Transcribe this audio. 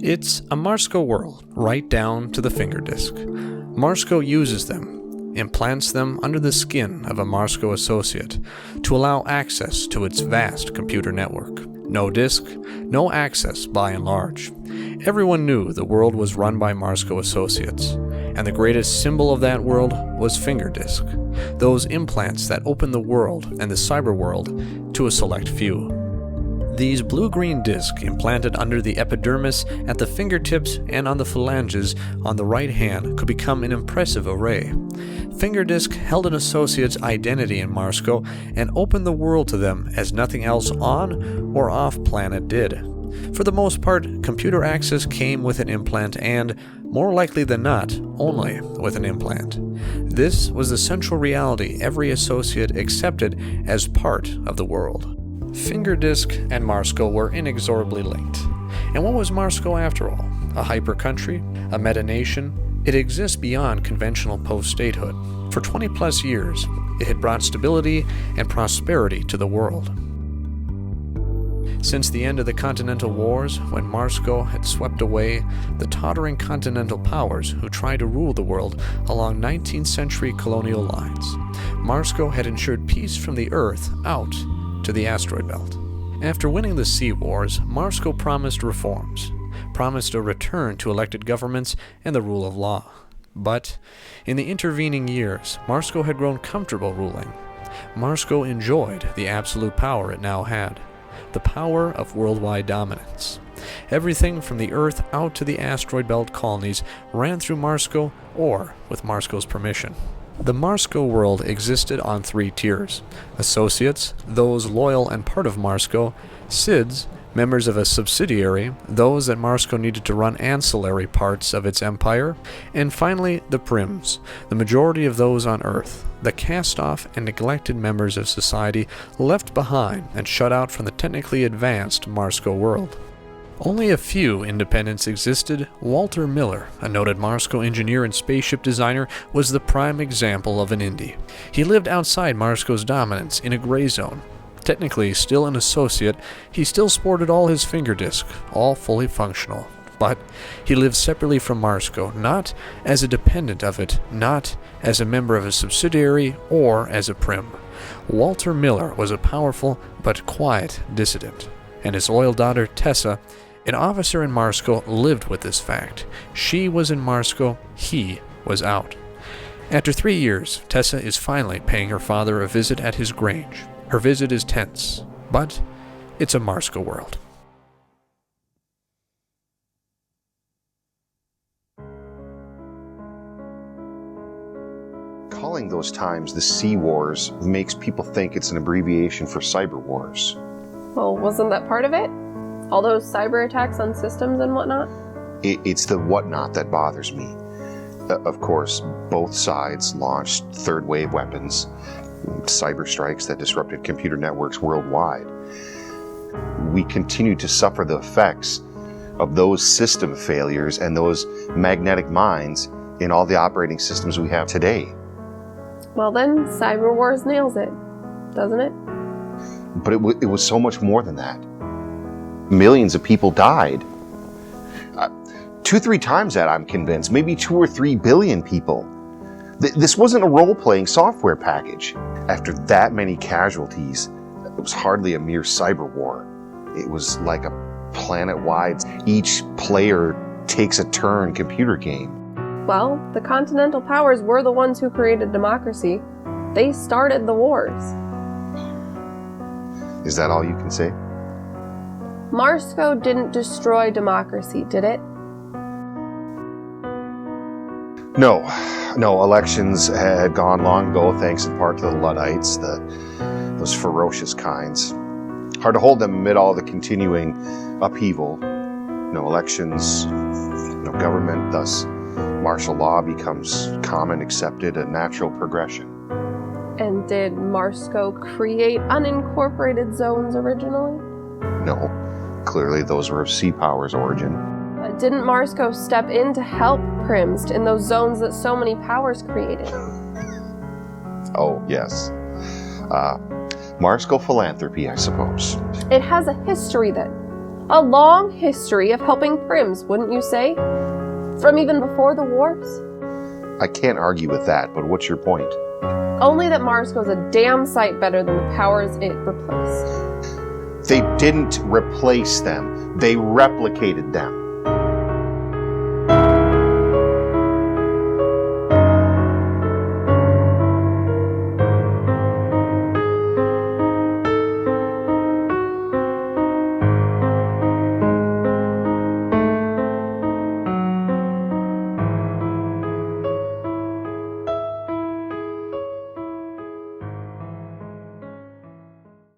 It's a Marsco world, right down to the finger disc. Marsco uses them, implants them under the skin of a Marsco associate to allow access to its vast computer network. No disk, no access by and large. Everyone knew the world was run by Marsco associates, and the greatest symbol of that world was finger disc, those implants that open the world and the cyber world to a select few. These blue-green discs implanted under the epidermis at the fingertips and on the phalanges on the right hand could become an impressive array. Finger disc held an associate's identity in Marsco and opened the world to them as nothing else on or off planet did. For the most part, computer access came with an implant and, more likely than not, only with an implant. This was the central reality every associate accepted as part of the world. Finger disc and Marsco were inexorably linked. And what was Marsco after all? A hyper-country? A meta-nation? It exists beyond conventional post-statehood. For 20 plus years, it had brought stability and prosperity to the world. Since the end of the Continental Wars, when Marsco had swept away the tottering continental powers who tried to rule the world along 19th century colonial lines, Marsco had ensured peace from the Earth out to the asteroid belt. After winning the Sea Wars, Marsco promised reforms, promised a return to elected governments and the rule of law. But in the intervening years, Marsco had grown comfortable ruling. Marsco enjoyed the absolute power it now had, the power of worldwide dominance. Everything from the Earth out to the asteroid belt colonies ran through Marsco or with Marsco's permission. The Marsco world existed on 3 tiers: associates, those loyal and part of Marsco; SIDS, members of a subsidiary, those that Marsco needed to run ancillary parts of its empire; and finally the Prims, the majority of those on Earth, the cast-off and neglected members of society left behind and shut out from the technically advanced Marsco world. Only a few independents existed. Walter Miller, a noted Marsco engineer and spaceship designer, was the prime example of an indie. He lived outside Marsco's dominance in a gray zone. Technically still an associate, he still sported all his finger disc, all fully functional. But he lived separately from Marsco, not as a dependent of it, not as a member of a subsidiary or as a prim. Walter Miller was a powerful but quiet dissident, and his loyal daughter Tessa, an officer in Marsco, lived with this fact. She was in Marsco, he was out. After 3 years, Tessa is finally paying her father a visit at his grange. Her visit is tense, but it's a Marsco world. Calling those times the Sea Wars makes people think it's an abbreviation for cyber wars. Well, wasn't that part of it? All those cyber attacks on systems and whatnot? It's the whatnot that bothers me. Of course, both sides launched third-wave weapons, cyber strikes that disrupted computer networks worldwide. We continue to suffer the effects of those system failures and those magnetic mines in all the operating systems we have today. Well then, Cyber Wars nails it, doesn't it? But it was so much more than that. Millions of people died. 2-3 times that, I'm convinced. Maybe 2 or 3 billion people. This wasn't a role-playing software package. After that many casualties, it was hardly a mere cyber war. It was like a planet-wide, each player takes a turn computer game. Well, the continental powers were the ones who created democracy. They started the wars. Is that all you can say? Marsco didn't destroy democracy, did it? No, elections had gone long ago, thanks in part to the Luddites, those ferocious kinds. Hard to hold them amid all the continuing upheaval. No elections, no government, thus martial law becomes common, accepted, a natural progression. And did Marsco create unincorporated zones originally? No, clearly those were of Sea Power's origin. But didn't Marsco step in to help Prims in those zones that so many powers created? Oh, yes. Marsco philanthropy, I suppose. It has a history then. A long history of helping Prims, wouldn't you say? From even before the wars? I can't argue with that, but what's your point? Only that Marsco's a damn sight better than the powers it replaced. They didn't replace them. They replicated them.